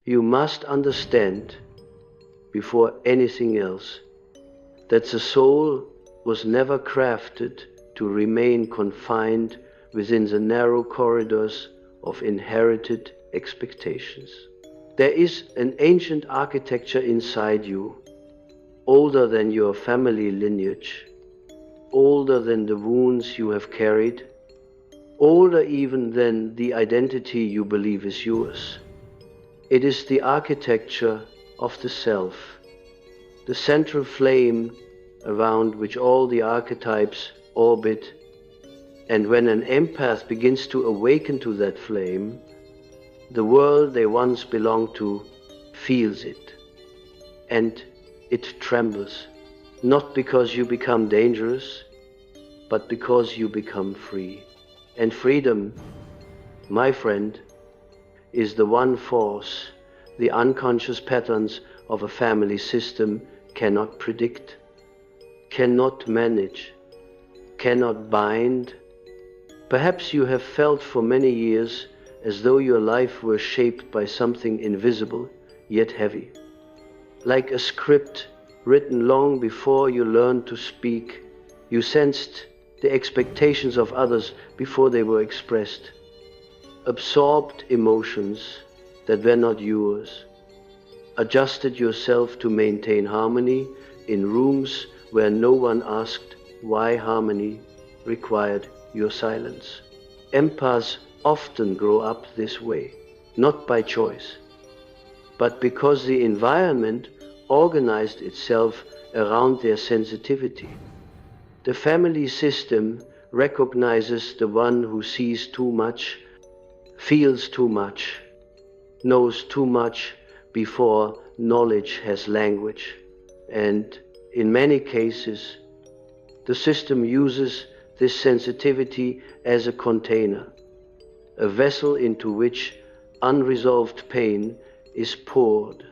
You must understand, before anything else, that the soul was never crafted to remain confined within the narrow corridors of inherited expectations. There is an ancient architecture inside you, older than your family lineage, older than the wounds you have carried, older even than the identity you believe is yours. It is the architecture of the self, the central flame around which all the archetypes orbit, and when an empath begins to awaken to that flame, the world they once belonged to feels it, and it trembles, not because you become dangerous, but because you become free. And freedom, my friend, is the one force the unconscious patterns of a family system cannot predict, cannot manage, cannot bind. Perhaps you have felt for many years as though your life were shaped by something invisible yet heavy. Like a script written long before you learned to speak, you sensed the expectations of others before they were expressed, absorbed emotions that were not yours, adjusted yourself to maintain harmony in rooms where no one asked why harmony required your silence. Empaths often grow up this way, not by choice, but because the environment organized itself around their sensitivity. The family system recognizes the one who sees too much, feels too much, knows too much before knowledge has language. And in many cases, the system uses this sensitivity as a container, a vessel into which unresolved pain is poured.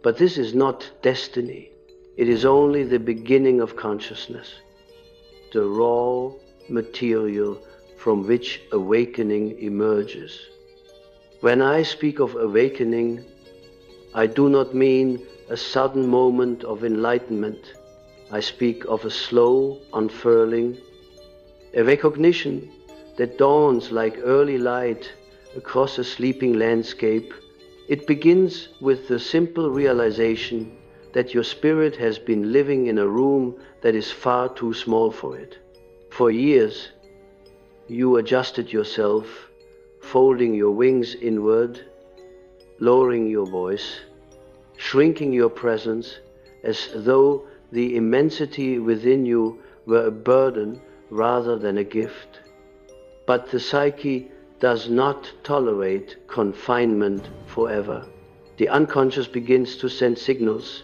But this is not destiny. It is only the beginning of consciousness, the raw material from which awakening emerges. When I speak of awakening, I do not mean a sudden moment of enlightenment. I speak of a slow unfurling, a recognition that dawns like early light across a sleeping landscape. It begins with the simple realization that your spirit has been living in a room that is far too small for it. For years, you adjusted yourself, folding your wings inward, lowering your voice, shrinking your presence as though the immensity within you were a burden rather than a gift. But the psyche does not tolerate confinement forever. The unconscious begins to send signals,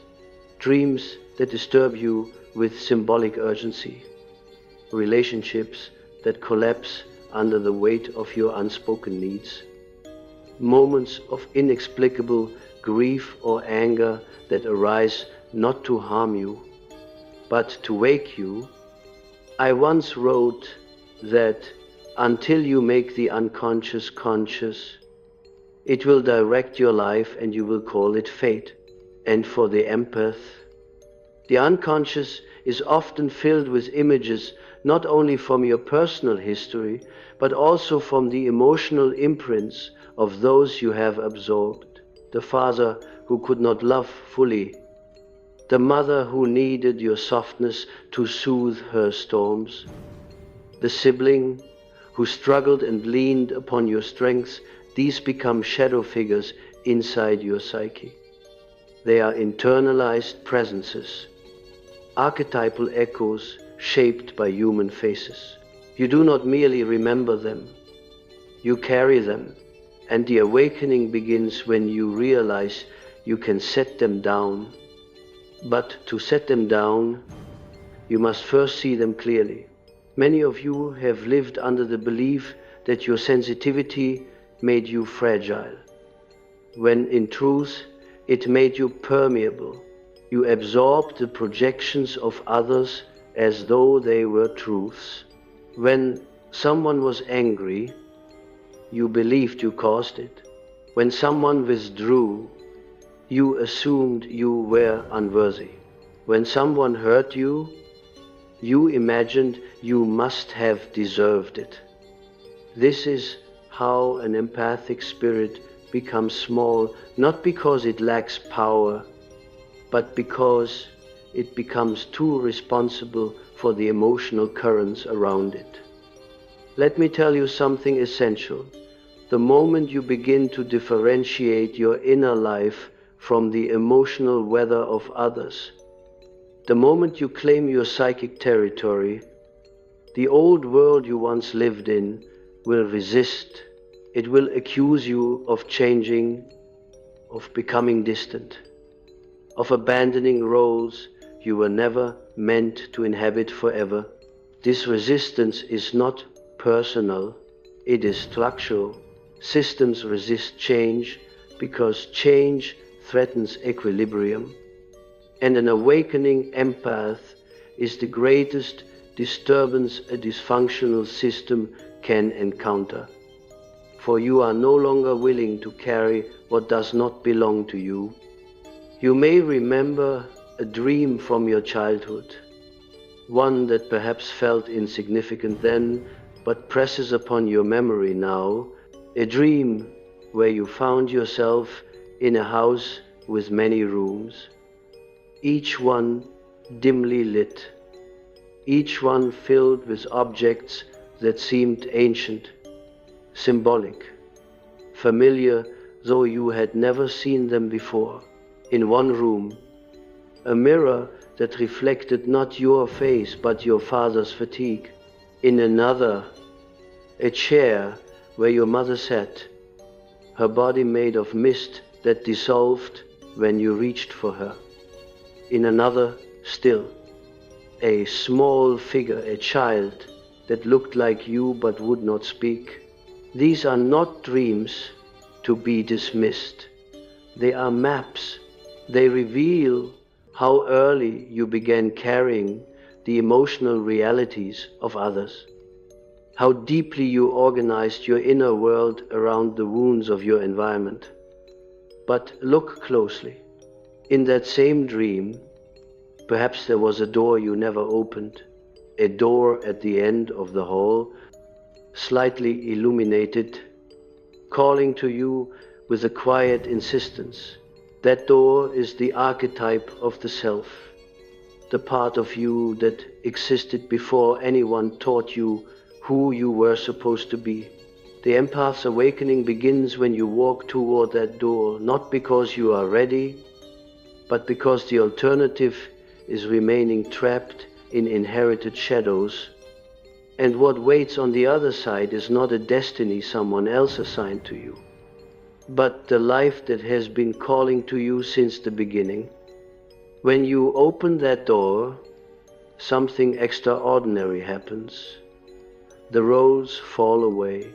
dreams that disturb you with symbolic urgency, relationships that collapse under the weight of your unspoken needs, moments of inexplicable grief or anger that arise not to harm you, but to wake you. I once wrote that until you make the unconscious conscious, it will direct your life and you will call it fate. And for the empath, the unconscious is often filled with images not only from your personal history, but also from the emotional imprints of those you have absorbed. The father who could not love fully, the mother who needed your softness to soothe her storms, the sibling who struggled and leaned upon your strength. These become shadow figures inside your psyche. They are internalized presences, archetypal echoes shaped by human faces. You do not merely remember them, you carry them, and the awakening begins when you realize you can set them down. But to set them down, you must first see them clearly. Many of you have lived under the belief that your sensitivity made you fragile, when in truth it made you permeable. You absorbed the projections of others as though they were truths. When someone was angry, you believed you caused it. When someone withdrew, You assumed you were unworthy. When someone hurt you, you imagined you must have deserved it. This is how an empathic spirit becomes small, not because it lacks power, but because it becomes too responsible for the emotional currents around it. Let me tell you something essential. The moment you begin to differentiate your inner life from the emotional weather of others, the moment you claim your psychic territory, the old world you once lived in will resist. It will accuse you of changing, of becoming distant, of abandoning roles you were never meant to inhabit forever. This resistance is not personal, it is structural. Systems resist change because change threatens equilibrium. And an awakening empath is the greatest disturbance a dysfunctional system can encounter. For you are no longer willing to carry what does not belong to you. You may remember a dream from your childhood, one that perhaps felt insignificant then, but presses upon your memory now, a dream where you found yourself in a house with many rooms, each one dimly lit, each one filled with objects that seemed ancient, symbolic, familiar though you had never seen them before. In one room, a mirror that reflected not your face but your father's fatigue. In another, a chair where your mother sat, her body made of mist that dissolved when you reached for her. In another, still, a small figure, a child that looked like you but would not speak. These are not dreams to be dismissed. They are maps. They reveal how early you began carrying the emotional realities of others, how deeply you organized your inner world around the wounds of your environment. But look closely. In that same dream, perhaps there was a door you never opened, a door at the end of the hall, slightly illuminated, calling to you with a quiet insistence. That door is the archetype of the self, the part of you that existed before anyone taught you who you were supposed to be. The empath's awakening begins when you walk toward that door, not because you are ready, but because the alternative is remaining trapped in inherited shadows. And what waits on the other side is not a destiny someone else assigned to you, but the life that has been calling to you since the beginning. When you open that door, something extraordinary happens. The roles fall away.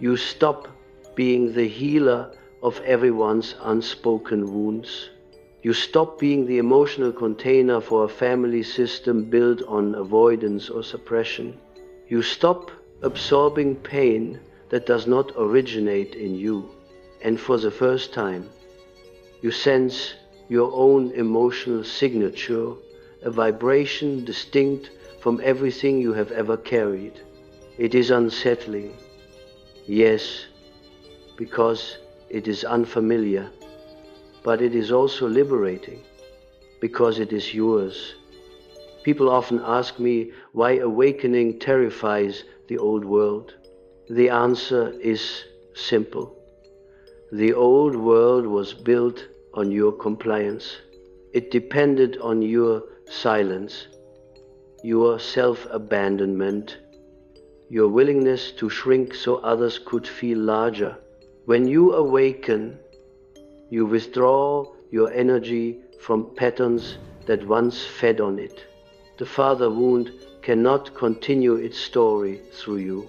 You stop being the healer of everyone's unspoken wounds. You stop being the emotional container for a family system built on avoidance or suppression. You stop absorbing pain that does not originate in you. And for the first time, you sense your own emotional signature, a vibration distinct from everything you have ever carried. It is unsettling, yes, because it is unfamiliar, but it is also liberating, because it is yours. People often ask me why awakening terrifies the old world. The answer is simple. The old world was built on your compliance. It depended on your silence, your self-abandonment, your willingness to shrink so others could feel larger. When you awaken, you withdraw your energy from patterns that once fed on it. The father wound cannot continue its story through you.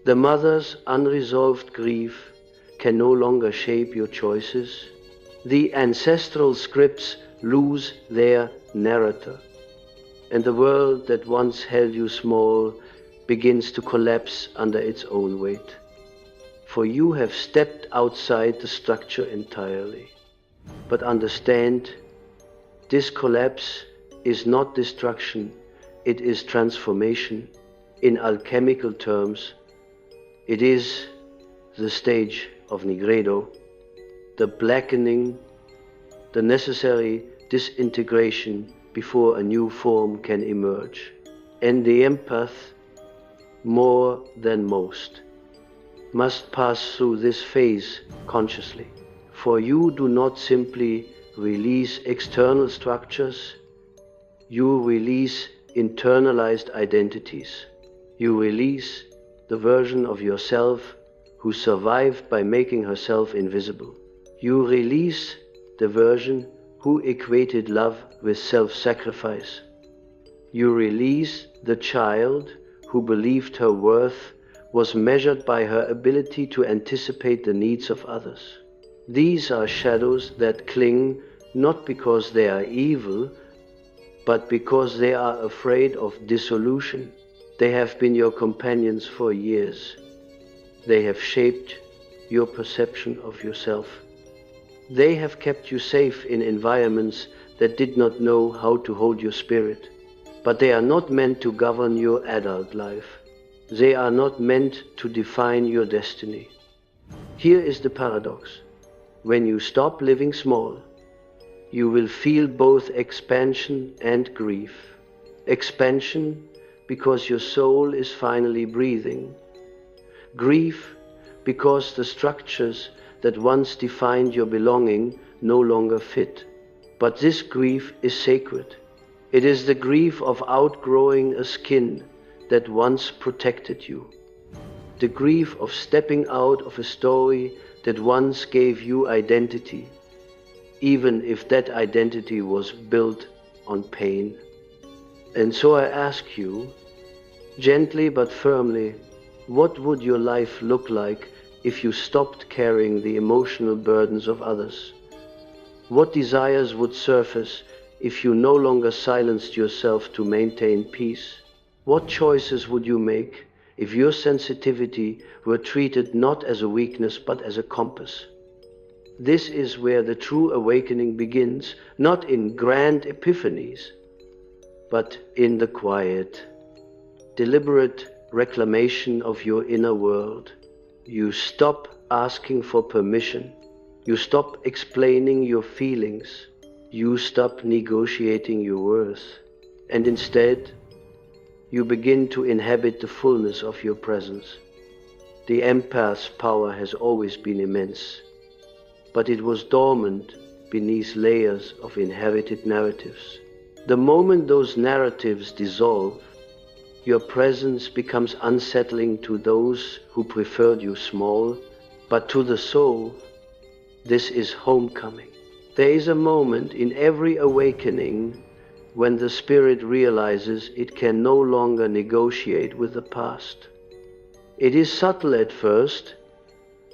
The mother's unresolved grief can no longer shape your choices. The ancestral scripts lose their narrator, and the world that once held you small begins to collapse under its own weight. For you have stepped outside the structure entirely. But understand, this collapse is not destruction, it is transformation. In alchemical terms, it is the stage of nigredo, the blackening, the necessary disintegration before a new form can emerge. And the empath, more than most, must pass through this phase consciously. For you do not simply release external structures, you release internalized identities. You release the version of yourself who survived by making herself invisible. You release the version who equated love with self-sacrifice. You release the child who believed her worth was measured by her ability to anticipate the needs of others. These are shadows that cling not because they are evil, but because they are afraid of dissolution. They have been your companions for years. They have shaped your perception of yourself. They have kept you safe in environments that did not know how to hold your spirit. But they are not meant to govern your adult life. They are not meant to define your destiny. Here is the paradox. When you stop living small, you will feel both expansion and grief. Expansion because your soul is finally breathing. Grief because the structures that once defined your belonging no longer fit. But this grief is sacred. It is the grief of outgrowing a skin that once protected you. The grief of stepping out of a story that once gave you identity, even if that identity was built on pain. And so I ask you, gently but firmly, what would your life look like if you stopped carrying the emotional burdens of others? What desires would surface if you no longer silenced yourself to maintain peace? What choices would you make if your sensitivity were treated not as a weakness but as a compass? This is where the true awakening begins, not in grand epiphanies, but in the quiet, deliberate reclamation of your inner world. You stop asking for permission. You stop explaining your feelings. You stop negotiating your worth. And instead, you begin to inhabit the fullness of your presence. The empath's power has always been immense, but it was dormant beneath layers of inherited narratives. The moment those narratives dissolve, your presence becomes unsettling to those who preferred you small, but to the soul, this is homecoming. There is a moment in every awakening when the spirit realizes it can no longer negotiate with the past. It is subtle at first,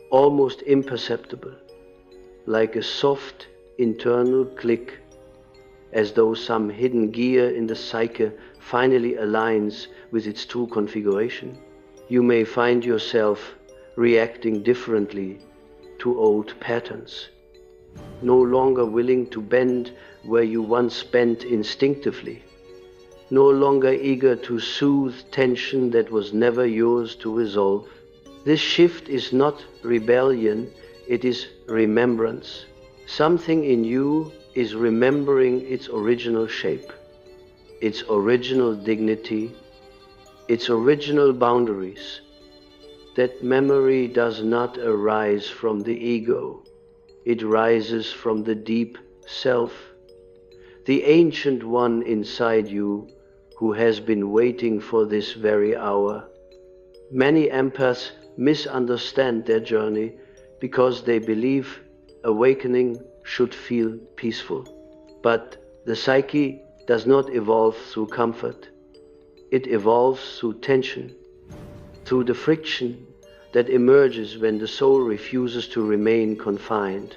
almost imperceptible, like a soft internal click, as though some hidden gear in the psyche finally aligns with its true configuration. You may find yourself reacting differently to old patterns, no longer willing to bend where you once bent instinctively, no longer eager to soothe tension that was never yours to resolve. This shift is not rebellion, it is remembrance. Something in you is remembering its original shape, its original dignity, its original boundaries. That memory does not arise from the ego. It rises from the deep self, the ancient one inside you who has been waiting for this very hour. Many empaths misunderstand their journey because they believe awakening should feel peaceful. But the psyche does not evolve through comfort. It evolves through tension, through the friction that emerges when the soul refuses to remain confined.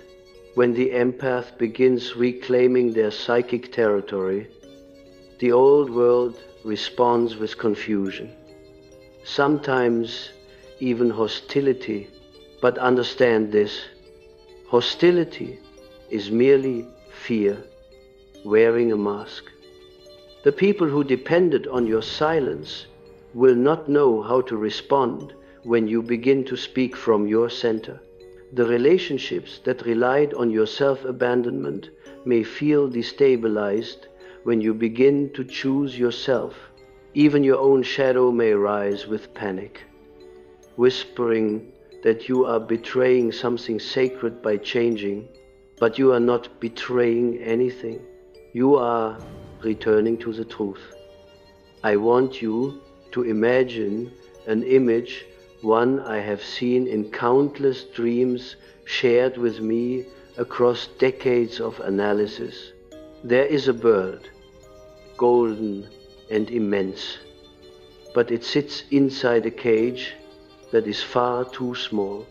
When the empath begins reclaiming their psychic territory, the old world responds with confusion, sometimes even hostility. But understand this, hostility is merely fear wearing a mask. The people who depended on your silence will not know how to respond when you begin to speak from your center. The relationships that relied on your self-abandonment may feel destabilized when you begin to choose yourself. Even your own shadow may rise with panic, whispering that you are betraying something sacred by changing, but you are not betraying anything. You are returning to the truth. I want you to imagine an image, one I have seen in countless dreams shared with me across decades of analysis. There is a bird, golden and immense, but it sits inside a cage that is far too small.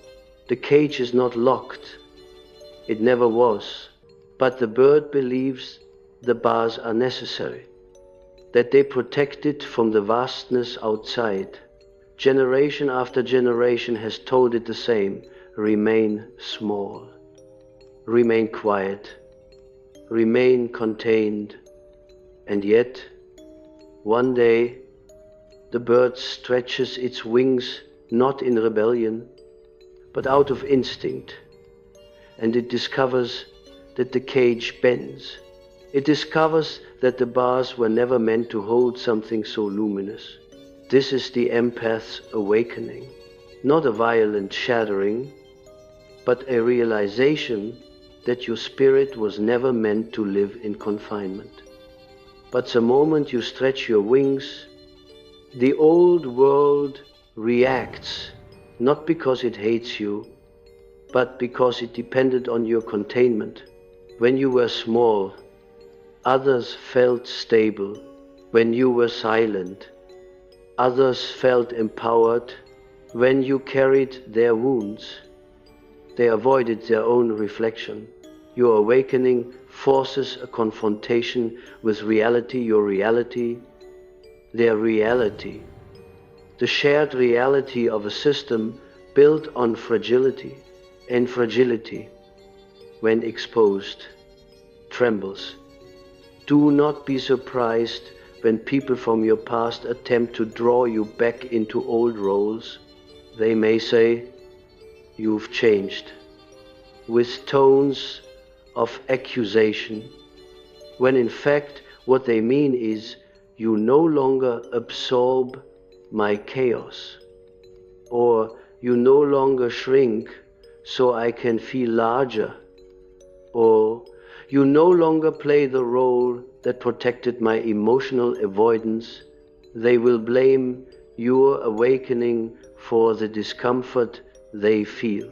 The cage is not locked. It never was. But the bird believes the bars are necessary, that they protect it from the vastness outside. Generation after generation has told it the same. Remain small. Remain quiet. Remain contained. And yet, one day, the bird stretches its wings not in rebellion, but out of instinct, and it discovers that the cage bends. It discovers that the bars were never meant to hold something so luminous. This is the empath's awakening, not a violent shattering, but a realization that your spirit was never meant to live in confinement. But the moment you stretch your wings, the old world reacts, not because it hates you, but because it depended on your containment. When you were small, others felt stable. When you were silent, others felt empowered. When you carried their wounds, they avoided their own reflection. Your awakening forces a confrontation with reality, your reality, their reality. The shared reality of a system built on fragility, and fragility, when exposed, trembles. Do not be surprised when people from your past attempt to draw you back into old roles. They may say, "You've changed," with tones of accusation, when in fact what they mean is, "You no longer absorb my chaos," or "You no longer shrink so I can feel larger," or "You no longer play the role that protected my emotional avoidance." They will blame your awakening for the discomfort they feel,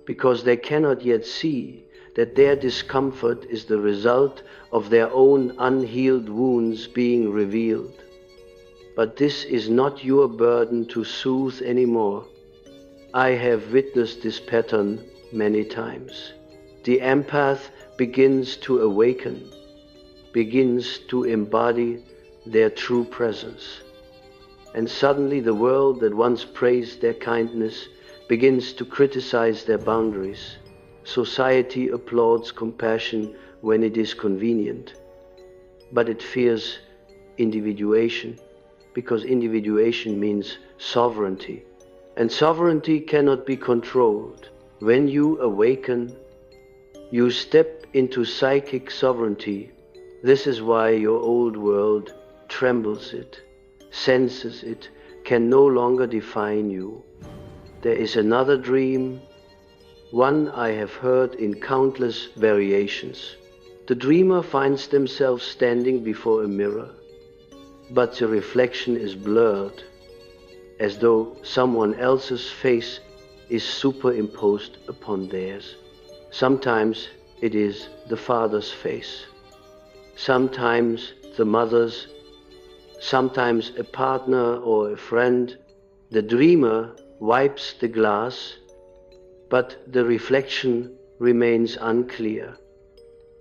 because they cannot yet see that their discomfort is the result of their own unhealed wounds being revealed. But this is not your burden to soothe anymore. I have witnessed this pattern many times. The empath begins to awaken, begins to embody their true presence. And suddenly the world that once praised their kindness begins to criticize their boundaries. Society applauds compassion when it is convenient, but it fears individuation, because individuation means sovereignty. And sovereignty cannot be controlled. When you awaken, you step into psychic sovereignty. This is why your old world trembles it, senses it, can no longer define you. There is another dream, one I have heard in countless variations. The dreamer finds themselves standing before a mirror, but the reflection is blurred, as though someone else's face is superimposed upon theirs. Sometimes it is the father's face, sometimes the mother's, sometimes a partner or a friend. The dreamer wipes the glass, but the reflection remains unclear.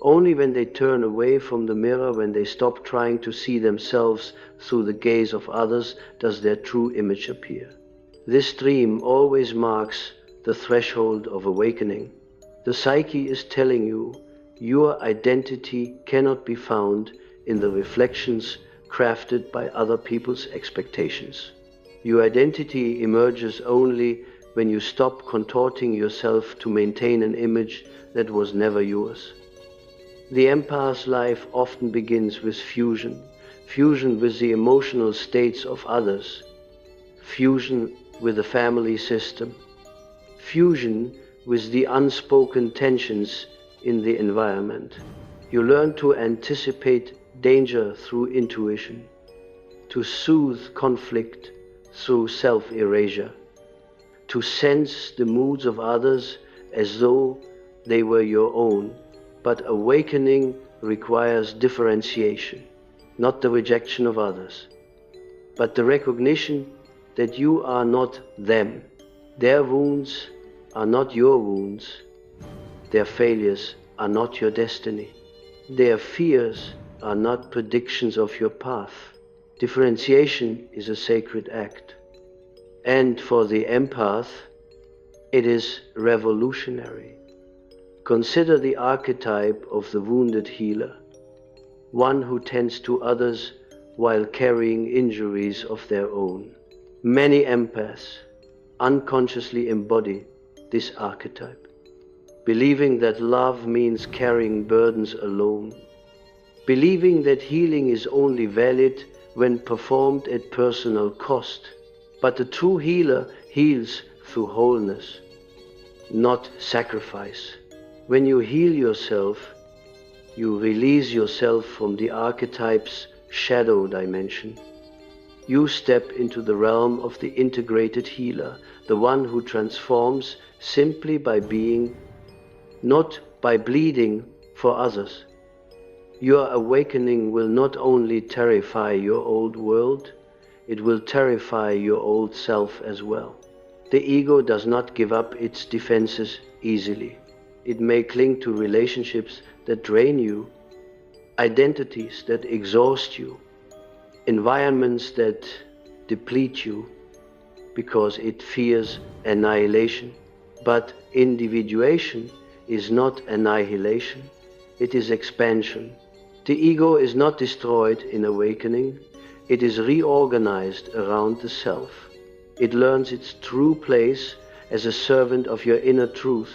Only when they turn away from the mirror, when they stop trying to see themselves through the gaze of others, does their true image appear. This dream always marks the threshold of awakening. The psyche is telling you your identity cannot be found in the reflections crafted by other people's expectations. Your identity emerges only when you stop contorting yourself to maintain an image that was never yours. The empath's life often begins with fusion with the emotional states of others, fusion with the family system, fusion with the unspoken tensions in the environment. You learn to anticipate danger through intuition, to soothe conflict through self-erasure, to sense the moods of others as though they were your own. But awakening requires differentiation, not the rejection of others, but the recognition that you are not them. Their wounds are not your wounds. Their failures are not your destiny. Their fears are not predictions of your path. Differentiation is a sacred act. And for the empath, it is revolutionary. Consider the archetype of the wounded healer, one who tends to others while carrying injuries of their own. Many empaths unconsciously embody this archetype, believing that love means carrying burdens alone, believing that healing is only valid when performed at personal cost. But the true healer heals through wholeness, not sacrifice. When you heal yourself, you release yourself from the archetype's shadow dimension. You step into the realm of the integrated healer, the one who transforms simply by being, not by bleeding for others. Your awakening will not only terrify your old world, it will terrify your old self as well. The ego does not give up its defenses easily. It may cling to relationships that drain you, identities that exhaust you, environments that deplete you, because it fears annihilation. But individuation is not annihilation, it is expansion. The ego is not destroyed in awakening, it is reorganized around the self. It learns its true place as a servant of your inner truth,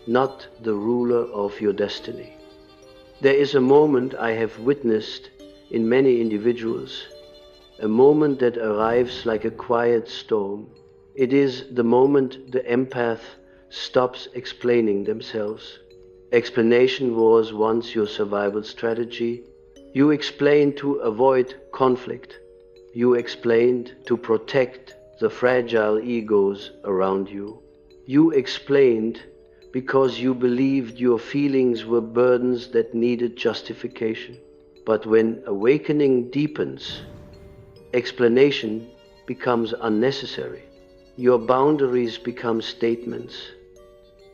not the ruler of your destiny. There is a moment I have witnessed in many individuals, a moment that arrives like a quiet storm. It is the moment the empath stops explaining themselves. Explanation was once your survival strategy. You explained to avoid conflict. You explained to protect the fragile egos around you. You explained because you believed your feelings were burdens that needed justification. But when awakening deepens, explanation becomes unnecessary. Your boundaries become statements,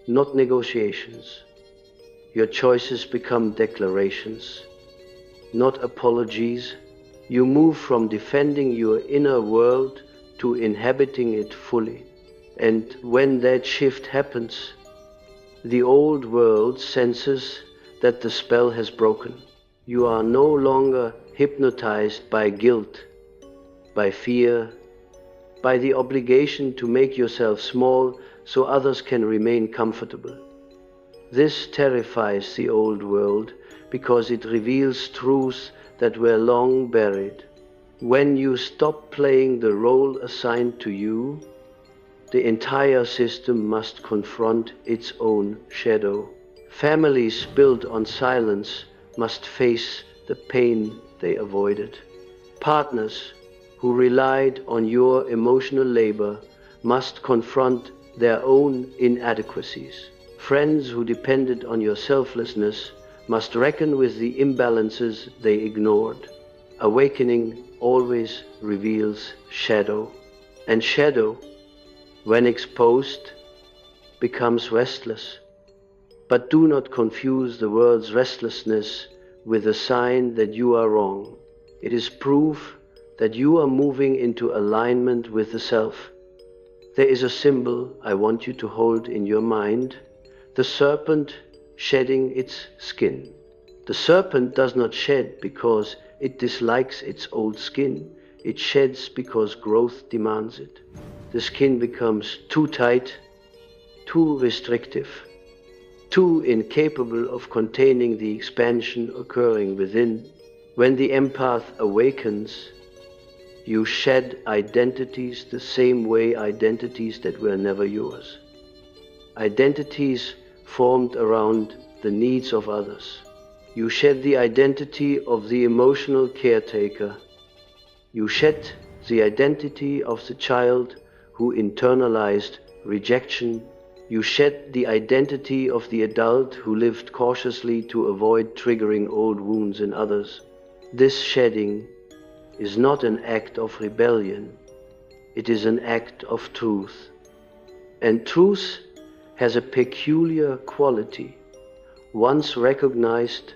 not negotiations. Your choices become declarations, not apologies. You move from defending your inner world to inhabiting it fully. And when that shift happens, the old world senses that the spell has broken. You are no longer hypnotized by guilt, by fear, by the obligation to make yourself small so others can remain comfortable. This terrifies the old world because it reveals truths that were long buried. When you stop playing the role assigned to you, the entire system must confront its own shadow. Families built on silence must face the pain they avoided. Partners who relied on your emotional labor must confront their own inadequacies. Friends who depended on your selflessness must reckon with the imbalances they ignored. Awakening always reveals shadow, and shadow, when exposed, becomes restless. But do not confuse the world's restlessness with a sign that you are wrong. It is proof that you are moving into alignment with the self. There is a symbol I want you to hold in your mind, the serpent shedding its skin. The serpent does not shed because it dislikes its old skin. It sheds because growth demands it. The skin becomes too tight, too restrictive, too incapable of containing the expansion occurring within. When the empath awakens, you shed identities the same way identities that were never yours. Identities formed around the needs of others. You shed the identity of the emotional caretaker. You shed the identity of the child who internalized rejection. You shed the identity of the adult who lived cautiously to avoid triggering old wounds in others. This shedding is not an act of rebellion. It is an act of truth. And truth has a peculiar quality. Once recognized,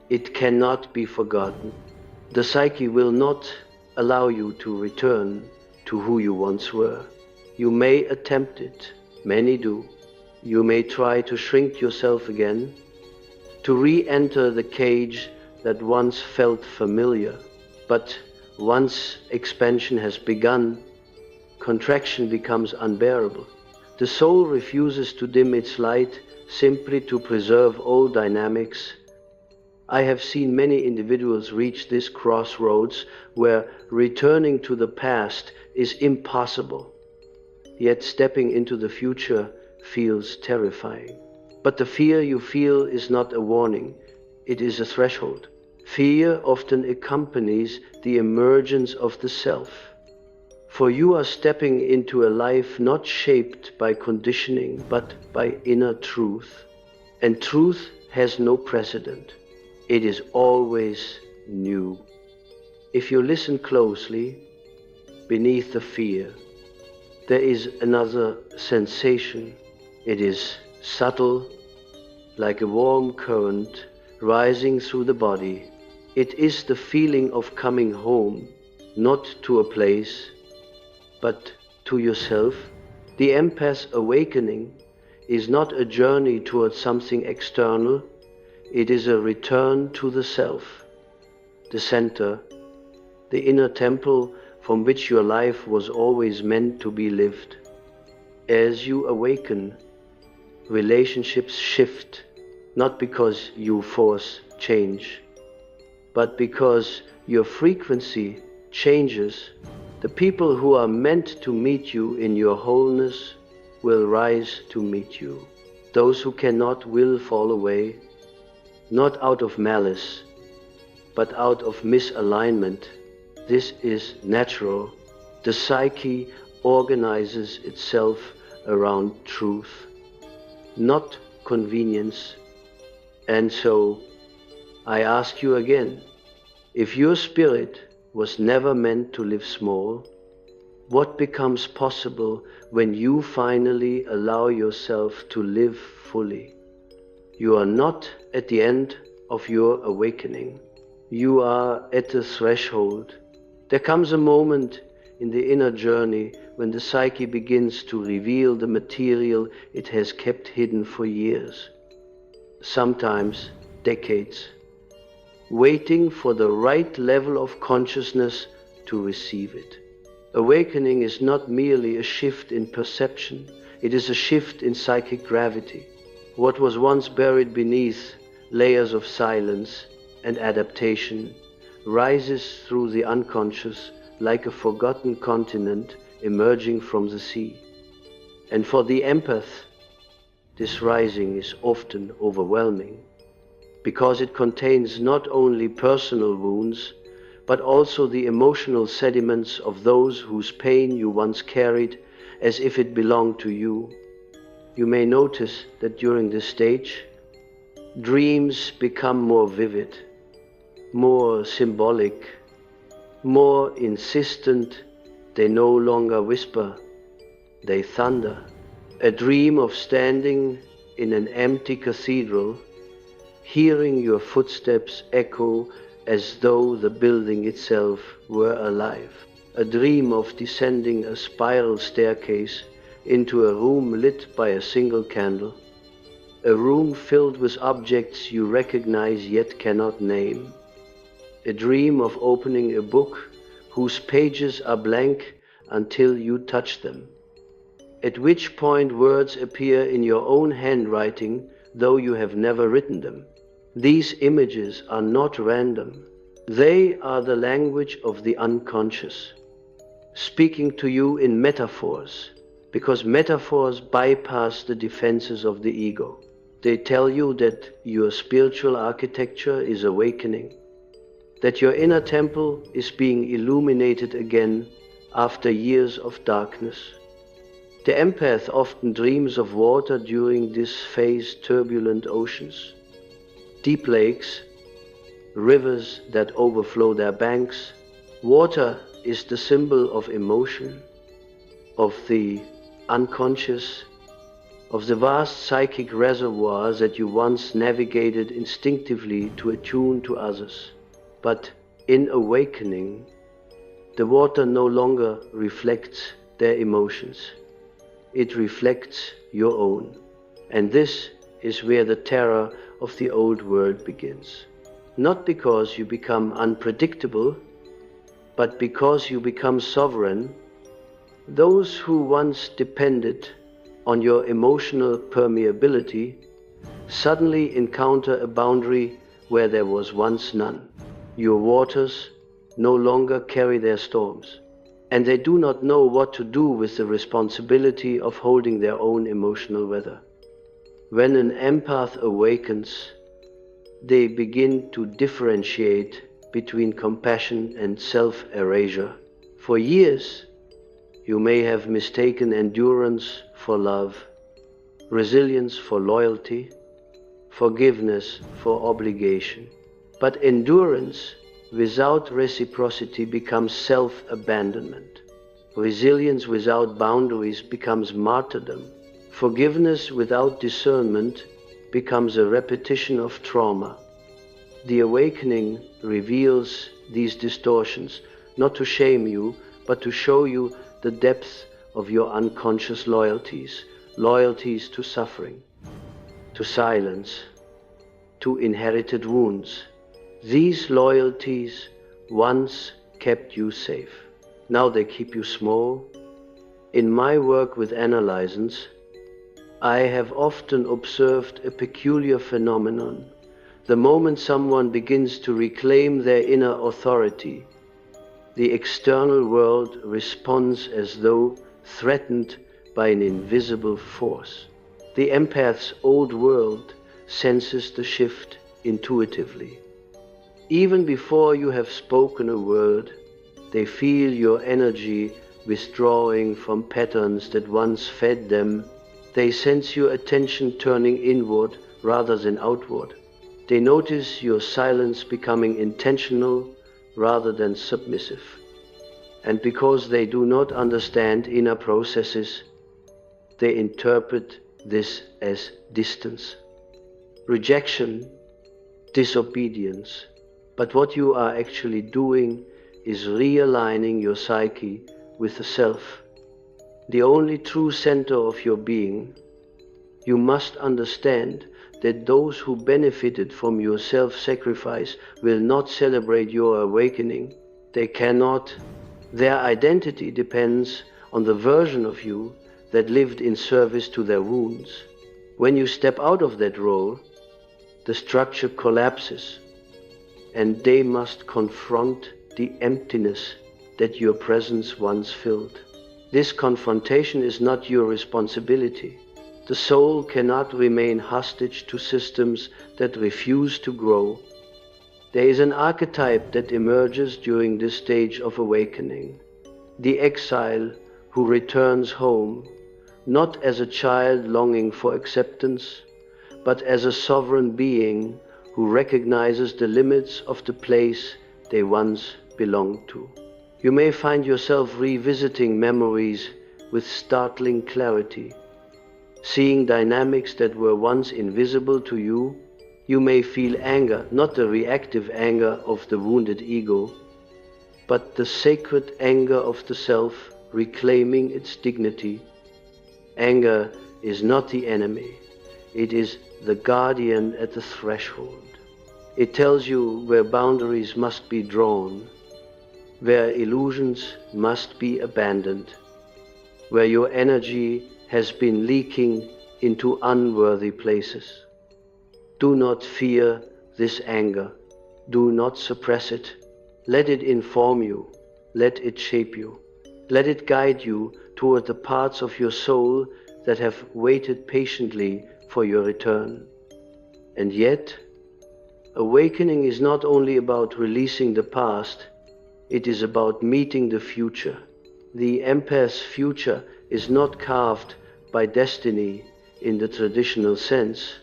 it cannot be forgotten. The psyche will not allow you to return to who you once were. You may attempt it, many do. You may try to shrink yourself again, to re-enter the cage that once felt familiar. But once expansion has begun, contraction becomes unbearable. The soul refuses to dim its light simply to preserve old dynamics. I have seen many individuals reach this crossroads where returning to the past is impossible, yet stepping into the future feels terrifying. But the fear you feel is not a warning, it is a threshold. Fear often accompanies the emergence of the self. For you are stepping into a life not shaped by conditioning, but by inner truth. And truth has no precedent. It is always new. If you listen closely, beneath the fear, there is another sensation. It is subtle, like a warm current rising through the body. It is the feeling of coming home, not to a place, but to yourself. The empath awakening is not a journey towards something external. It is a return to the self, the center, the inner temple from which your life was always meant to be lived. As you awaken, relationships shift, not because you force change, but because your frequency changes. The people who are meant to meet you in your wholeness will rise to meet you. Those who cannot will fall away, not out of malice, but out of misalignment. This is natural. The psyche organizes itself around truth, not convenience. And so, I ask you again, if your spirit was never meant to live small, what becomes possible when you finally allow yourself to live fully? You are not at the end of your awakening. You are at the threshold. There comes a moment in the inner journey when the psyche begins to reveal the material it has kept hidden for years, sometimes decades, waiting for the right level of consciousness to receive it. Awakening is not merely a shift in perception, it is a shift in psychic gravity. What was once buried beneath layers of silence and adaptation rises through the unconscious like a forgotten continent emerging from the sea. And for the empath, this rising is often overwhelming, because it contains not only personal wounds, but also the emotional sediments of those whose pain you once carried as if it belonged to you. You may notice that during this stage, dreams become more vivid, more symbolic, more insistent. They no longer whisper, they thunder. A dream of standing in an empty cathedral, hearing your footsteps echo as though the building itself were alive. A dream of descending a spiral staircase into a room lit by a single candle. A room filled with objects you recognize yet cannot name. A dream of opening a book whose pages are blank until you touch them. At which point words appear in your own handwriting, though you have never written them. These images are not random. They are the language of the unconscious, speaking to you in metaphors, because metaphors bypass the defenses of the ego. They tell you that your spiritual architecture is awakening, that your inner temple is being illuminated again after years of darkness. The empath often dreams of water during this phase, turbulent oceans, deep lakes, rivers that overflow their banks. Water is the symbol of emotion, of the unconscious, of the vast psychic reservoirs that you once navigated instinctively to attune to others. But in awakening, the water no longer reflects their emotions. It reflects your own. And this is where the terror of the old world begins. Not because you become unpredictable, but because you become sovereign. Those who once depended on your emotional permeability suddenly encounter a boundary where there was once none. Your waters no longer carry their storms, and they do not know what to do with the responsibility of holding their own emotional weather. When an empath awakens, they begin to differentiate between compassion and self-erasure. For years, you may have mistaken endurance for love, resilience for loyalty, forgiveness for obligation. But endurance without reciprocity becomes self-abandonment. Resilience without boundaries becomes martyrdom. Forgiveness without discernment becomes a repetition of trauma. The awakening reveals these distortions, not to shame you, but to show you the depth of your unconscious loyalties, loyalties to suffering, to silence, to inherited wounds. These loyalties once kept you safe. Now they keep you small. In my work with analyzers, I have often observed a peculiar phenomenon. The moment someone begins to reclaim their inner authority, the external world responds as though threatened by an invisible force. The empath's old world senses the shift intuitively. Even before you have spoken a word, they feel your energy withdrawing from patterns that once fed them. They sense your attention turning inward rather than outward. They notice your silence becoming intentional rather than submissive. And because they do not understand inner processes, they interpret this as distance, rejection, disobedience. But what you are actually doing is realigning your psyche with the self, the only true center of your being. You must understand that those who benefited from your self-sacrifice will not celebrate your awakening. They cannot. Their identity depends on the version of you that lived in service to their wounds. When you step out of that role, the structure collapses, and they must confront the emptiness that your presence once filled. This confrontation is not your responsibility. The soul cannot remain hostage to systems that refuse to grow. There is an archetype that emerges during this stage of awakening: the exile who returns home, not as a child longing for acceptance, but as a sovereign being who recognizes the limits of the place they once belonged to. You may find yourself revisiting memories with startling clarity, seeing dynamics that were once invisible to you. You may feel anger, not the reactive anger of the wounded ego, but the sacred anger of the self reclaiming its dignity. Anger is not the enemy. It is the guardian at the threshold. It tells you where boundaries must be drawn, where illusions must be abandoned, where your energy has been leaking into unworthy places. Do not fear this anger. Do not suppress it. Let it inform you. Let it shape you. Let it guide you toward the parts of your soul that have waited patiently for your return. And yet, awakening is not only about releasing the past, it is about meeting the future. The empath's future is not carved by destiny in the traditional sense.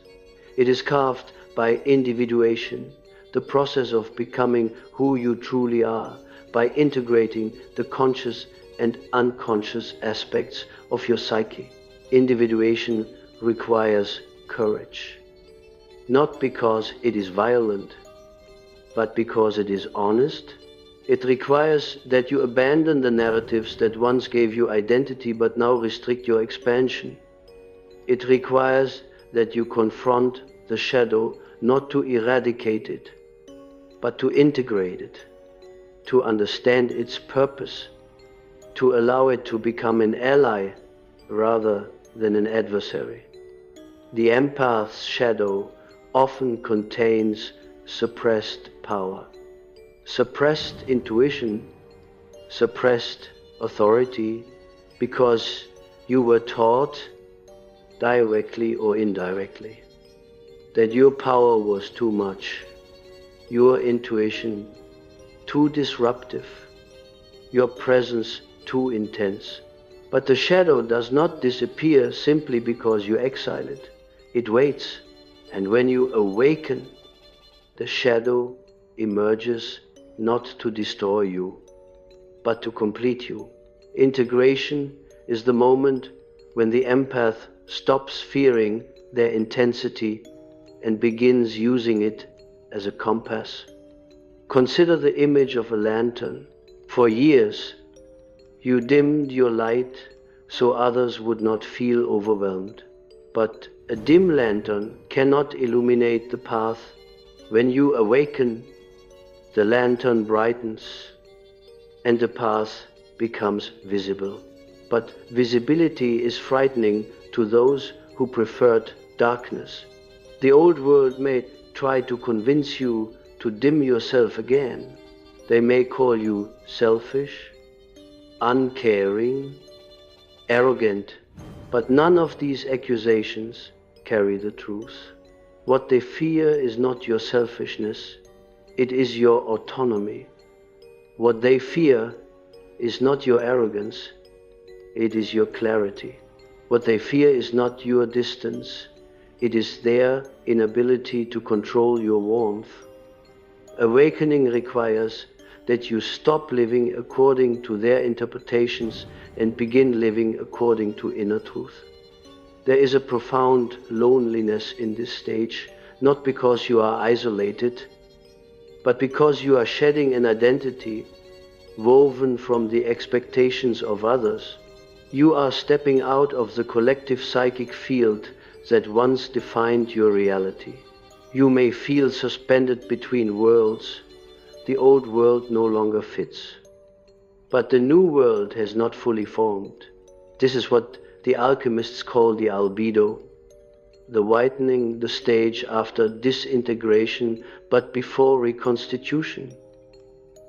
It is carved by individuation, the process of becoming who you truly are, by integrating the conscious and unconscious aspects of your psyche. Individuation requires courage, not because it is violent, but because it is honest. It requires that you abandon the narratives that once gave you identity but now restrict your expansion. It requires that you confront the shadow, not to eradicate it, but to integrate it, to understand its purpose, to allow it to become an ally rather than an adversary. The empath's shadow often contains suppressed power, suppressed intuition, suppressed authority, because you were taught, directly or indirectly, that your power was too much, your intuition too disruptive, your presence too intense. But the shadow does not disappear simply because you exile it. It waits, and when you awaken, the shadow emerges not to destroy you, but to complete you. Integration is the moment when the empath stops fearing their intensity and begins using it as a compass. Consider the image of a lantern. For years, you dimmed your light so others would not feel overwhelmed. But a dim lantern cannot illuminate the path. When you awaken, the lantern brightens and the path becomes visible. But visibility is frightening to those who preferred darkness. The old world may try to convince you to dim yourself again. They may call you selfish, uncaring, arrogant, but none of these accusations carry the truth. What they fear is not your selfishness, it is your autonomy. What they fear is not your arrogance, it is your clarity. What they fear is not your distance, it is their inability to control your warmth. Awakening requires that you stop living according to their interpretations and begin living according to inner truth. There is a profound loneliness in this stage, not because you are isolated, but because you are shedding an identity woven from the expectations of others. You are stepping out of the collective psychic field that once defined your reality. You may feel suspended between worlds. The old world no longer fits. But the new world has not fully formed. This is what the alchemists call the albedo, the whitening the stage after disintegration but before reconstitution.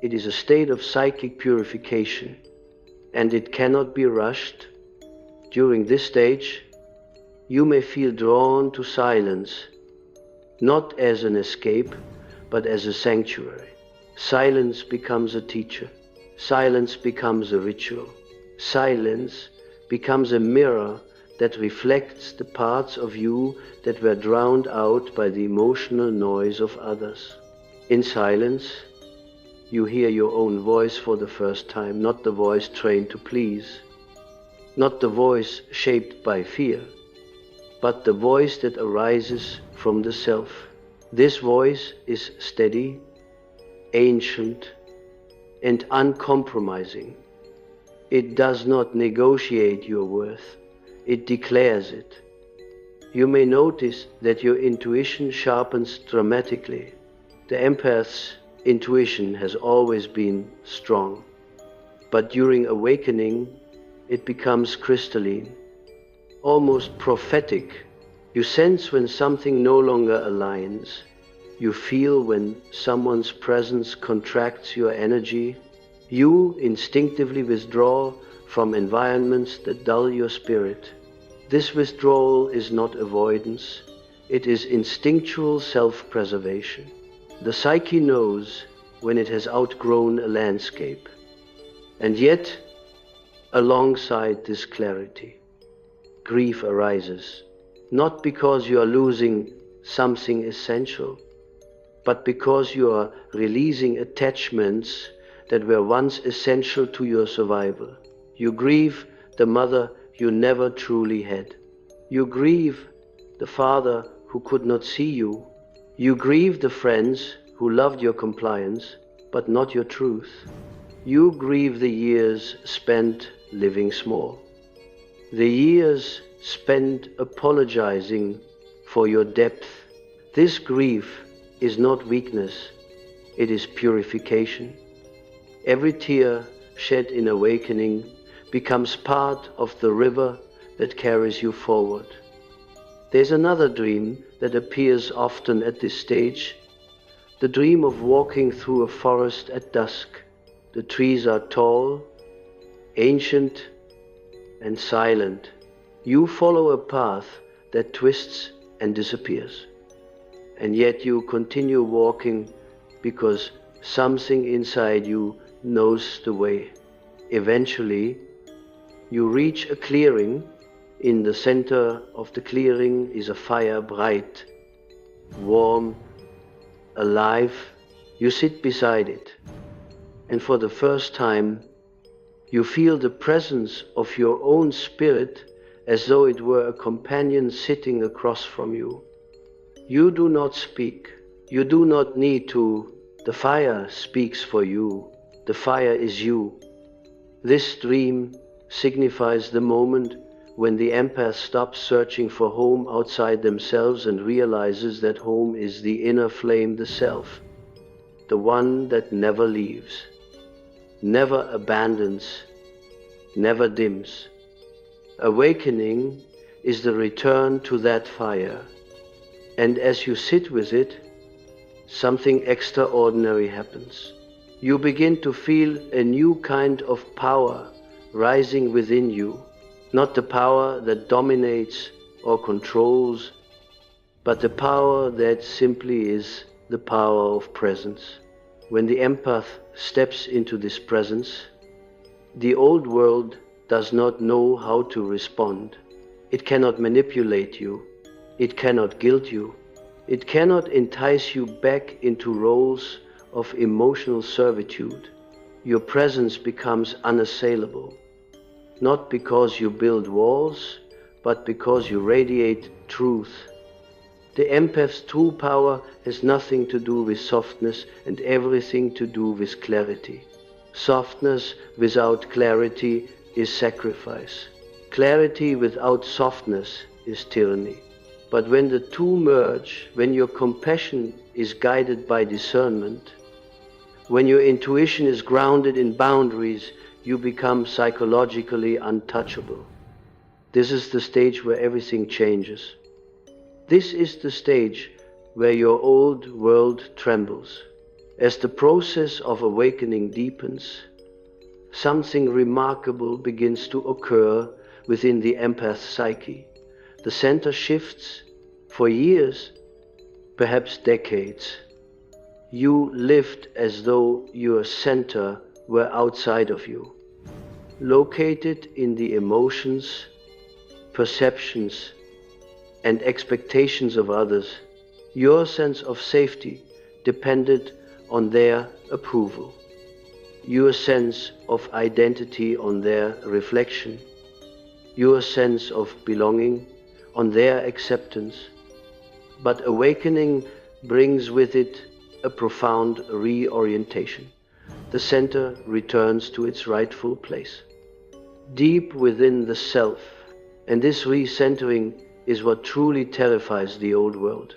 It is a state of psychic purification, and it cannot be rushed. During this stage, you may feel drawn to silence, not as an escape, but as a sanctuary. Silence becomes a teacher. Silence becomes a ritual. Silence becomes a mirror that reflects the parts of you that were drowned out by the emotional noise of others. In silence, you hear your own voice for the first time, not the voice trained to please, not the voice shaped by fear, but the voice that arises from the self. This voice is steady, ancient, and uncompromising. It does not negotiate your worth, it declares it. You may notice that your intuition sharpens dramatically. The empath's intuition has always been strong, but during awakening, it becomes crystalline, almost prophetic. You sense when something no longer aligns. You feel when someone's presence contracts your energy. You instinctively withdraw from environments that dull your spirit. This withdrawal is not avoidance, it is instinctual self-preservation. The psyche knows when it has outgrown a landscape. And yet, alongside this clarity, grief arises, not because you are losing something essential, but because you are releasing attachments that were once essential to your survival. You grieve the mother you never truly had. You grieve the father who could not see you. You grieve the friends who loved your compliance, but not your truth. You grieve the years spent living small. The years spent apologizing for your depth. This grief is not weakness, it is purification. Every tear shed in awakening becomes part of the river that carries you forward. There's another dream that appears often at this stage, the dream of walking through a forest at dusk. The trees are tall, ancient, and silent. You follow a path that twists and disappears. And yet you continue walking because something inside you knows the way. Eventually, you reach a clearing. In the center of the clearing is a fire, bright, warm, alive. You sit beside it, and for the first time, you feel the presence of your own spirit as though it were a companion sitting across from you. You do not speak. You do not need to. The fire speaks for you. The fire is you. This dream signifies the moment when the empath stops searching for home outside themselves and realizes that home is the inner flame, the self, the one that never leaves, never abandons, never dims. Awakening is the return to that fire, and as you sit with it, something extraordinary happens. You begin to feel a new kind of power rising within you, not the power that dominates or controls, but the power that simply is the power of presence. When the empath steps into this presence, the old world does not know how to respond. It cannot manipulate you. It cannot guilt you. It cannot entice you back into roles of emotional servitude. Your presence becomes unassailable, not because you build walls, but because you radiate truth. The empath's true power has nothing to do with softness and everything to do with clarity. Softness without clarity is sacrifice. Clarity without softness is tyranny. But when the two merge, when your compassion is guided by discernment, when your intuition is grounded in boundaries, you become psychologically untouchable. This is the stage where everything changes. This is the stage where your old world trembles. As the process of awakening deepens, something remarkable begins to occur within the empath psyche. The center shifts. For years, perhaps decades, you lived as though your center were outside of you, located in the emotions, perceptions, and expectations of others. Your sense of safety depended on their approval, your sense of identity on their reflection, your sense of belonging on their acceptance. But awakening brings with it a profound reorientation. The center returns to its rightful place, deep within the self, and this recentering is what truly terrifies the old world.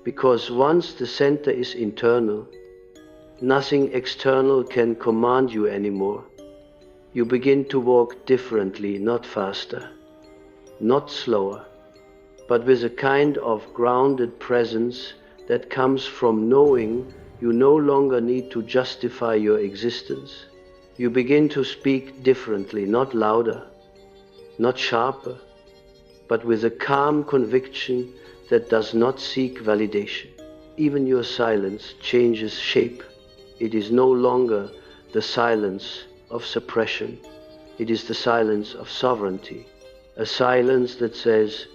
Because once the center is internal, nothing external can command you anymore. You begin to walk differently, not faster, not slower, but with a kind of grounded presence that comes from knowing you no longer need to justify your existence. You begin to speak differently, not louder, not sharper, but with a calm conviction that does not seek validation. Even your silence changes shape. It is no longer the silence of suppression. It is the silence of sovereignty, a silence that says,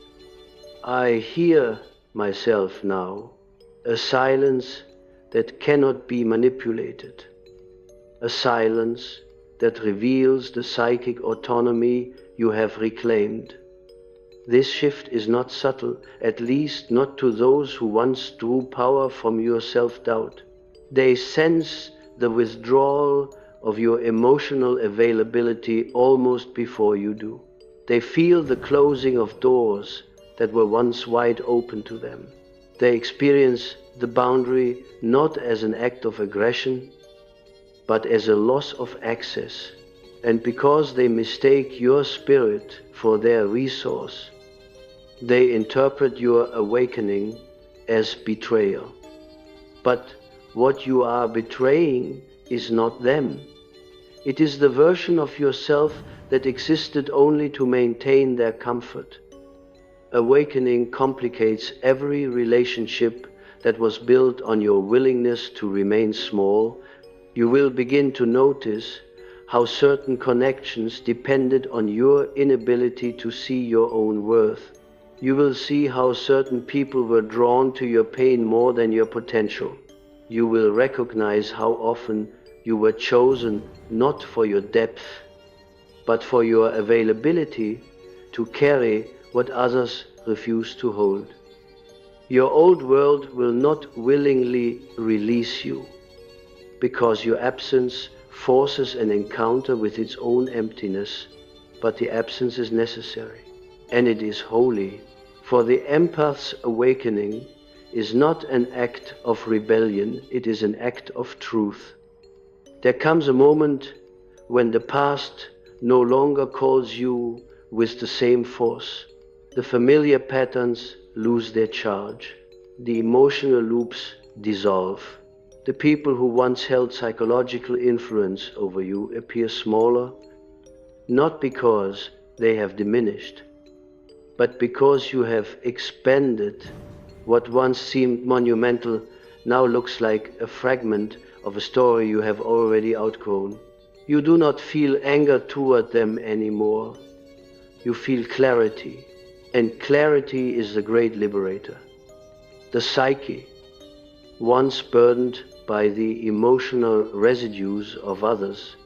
I hear myself now, a silence that cannot be manipulated, a silence that reveals the psychic autonomy you have reclaimed. This shift is not subtle, at least not to those who once drew power from your self-doubt. They sense the withdrawal of your emotional availability almost before you do. They feel the closing of doors that were once wide open to them. They experience the boundary not as an act of aggression, but as a loss of access. And because they mistake your spirit for their resource, they interpret your awakening as betrayal. But what you are betraying is not them. It is the version of yourself that existed only to maintain their comfort. Awakening complicates every relationship that was built on your willingness to remain small. You will begin to notice how certain connections depended on your inability to see your own worth. You will see how certain people were drawn to your pain more than your potential. You will recognize how often you were chosen not for your depth, but for your availability to carry what others refuse to hold. Your old world will not willingly release you, because your absence forces an encounter with its own emptiness, but the absence is necessary, and it is holy. For the empath's awakening is not an act of rebellion, it is an act of truth. There comes a moment when the past no longer calls you with the same force. The familiar patterns lose their charge. The emotional loops dissolve. The people who once held psychological influence over you appear smaller, not because they have diminished, but because you have expanded. What once seemed monumental now looks like a fragment of a story you have already outgrown. You do not feel anger toward them anymore. You feel clarity, and clarity is the great liberator. The psyche, once burdened by the emotional residues of others,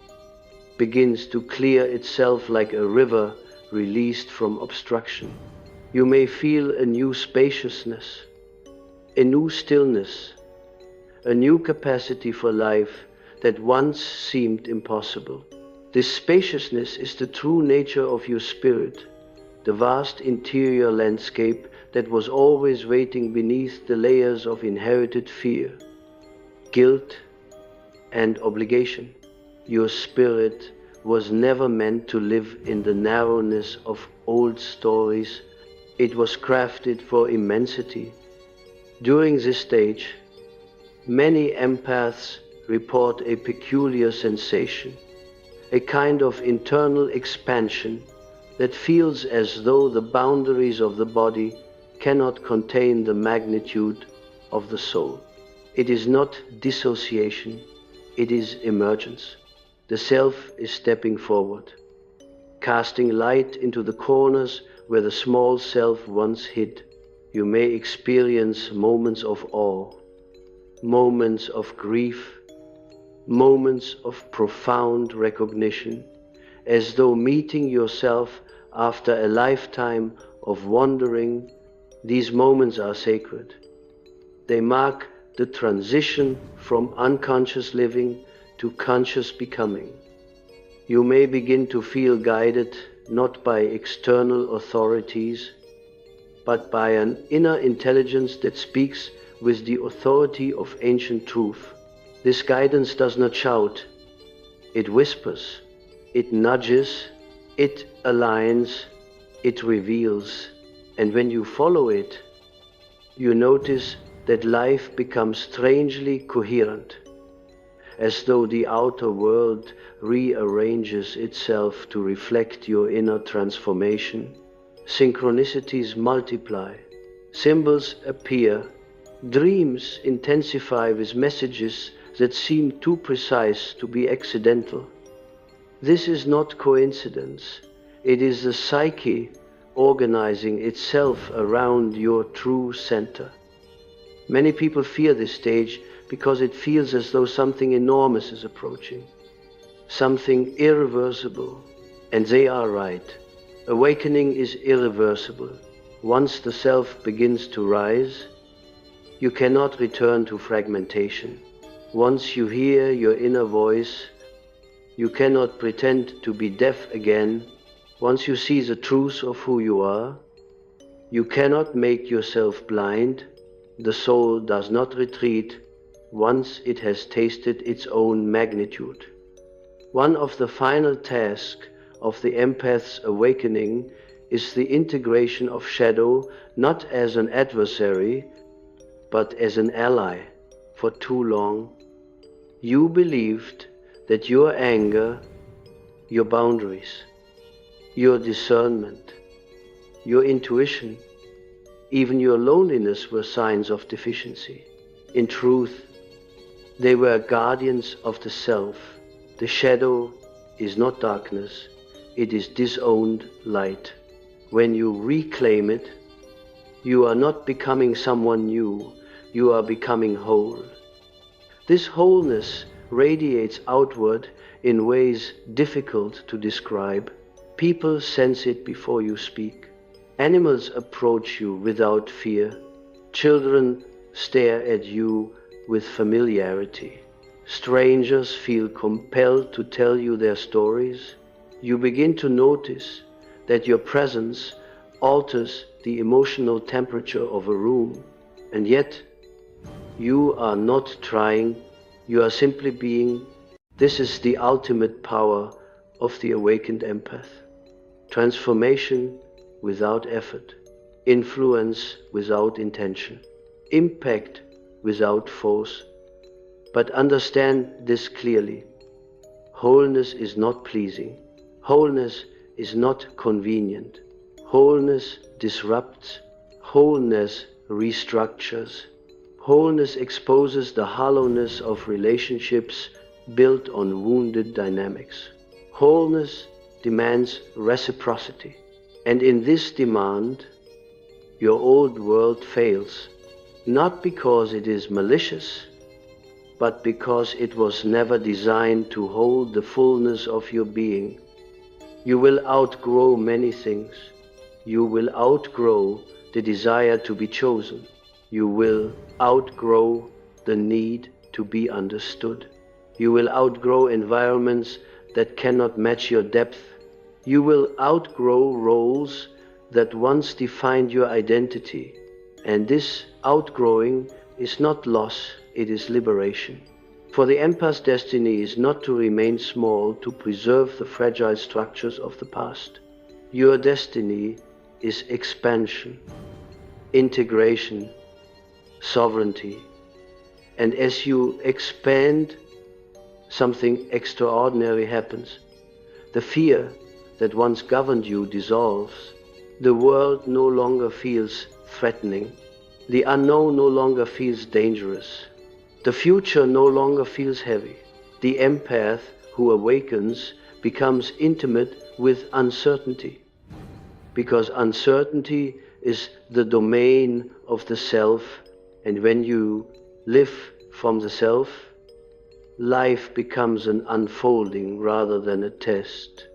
begins to clear itself like a river released from obstruction. You may feel a new spaciousness, a new stillness, a new capacity for life that once seemed impossible. This spaciousness is the true nature of your spirit, the vast interior landscape that was always waiting beneath the layers of inherited fear, guilt, and obligation. Your spirit was never meant to live in the narrowness of old stories. It was crafted for immensity. During this stage, many empaths report a peculiar sensation, a kind of internal expansion that feels as though the boundaries of the body cannot contain the magnitude of the soul. It is not dissociation, it is emergence. The self is stepping forward, casting light into the corners where the small self once hid. You may experience moments of awe, moments of grief, moments of profound recognition, as though meeting yourself after a lifetime of wandering. These moments are sacred. They mark the transition from unconscious living to conscious becoming. You may begin to feel guided not by external authorities, but by an inner intelligence that speaks with the authority of ancient truth. This guidance does not shout, it whispers, it nudges, it aligns, it reveals, and when you follow it, you notice that life becomes strangely coherent, as though the outer world rearranges itself to reflect your inner transformation. Synchronicities multiply, symbols appear, dreams intensify with messages that seem too precise to be accidental. This is not coincidence, it is the psyche organizing itself around your true center. Many people fear this stage because it feels as though something enormous is approaching, something irreversible, and they are right. Awakening is irreversible. Once the self begins to rise, you cannot return to fragmentation. Once you hear your inner voice, you cannot pretend to be deaf again. Once you see the truth of who you are, you cannot make yourself blind. The soul does not retreat once it has tasted its own magnitude. One of the final tasks of the empath's awakening is the integration of shadow not as an adversary, but as an ally. For too long, you believed that your anger, your boundaries, your discernment, your intuition, even your loneliness were signs of deficiency. In truth, they were guardians of the self. The shadow is not darkness, it is disowned light. When you reclaim it, you are not becoming someone new, you are becoming whole. This wholeness radiates outward in ways difficult to describe. People sense it before you speak. Animals approach you without fear. Children stare at you with familiarity. Strangers feel compelled to tell you their stories. You begin to notice that your presence alters the emotional temperature of a room, and yet you are not trying, you are simply being. This is the ultimate power of the awakened empath. Transformation without effort, influence without intention, impact without force. But understand this clearly. Wholeness is not pleasing. Wholeness is not convenient. Wholeness disrupts. Wholeness restructures. Wholeness exposes the hollowness of relationships built on wounded dynamics. Wholeness demands reciprocity. And in this demand, your old world fails, not because it is malicious, but because it was never designed to hold the fullness of your being. You will outgrow many things. You will outgrow the desire to be chosen. You will outgrow the need to be understood. You will outgrow environments that cannot match your depth. You will outgrow roles that once defined your identity. And this outgrowing is not loss, it is liberation. For the empath's destiny is not to remain small, to preserve the fragile structures of the past. Your destiny is expansion, integration, sovereignty. And as you expand, something extraordinary happens. The fear that once governed you dissolves. The world no longer feels threatening. The unknown no longer feels dangerous. The future no longer feels heavy. The empath who awakens becomes intimate with uncertainty, because uncertainty is the domain of the self, and when you live from the self, life becomes an unfolding rather than a test.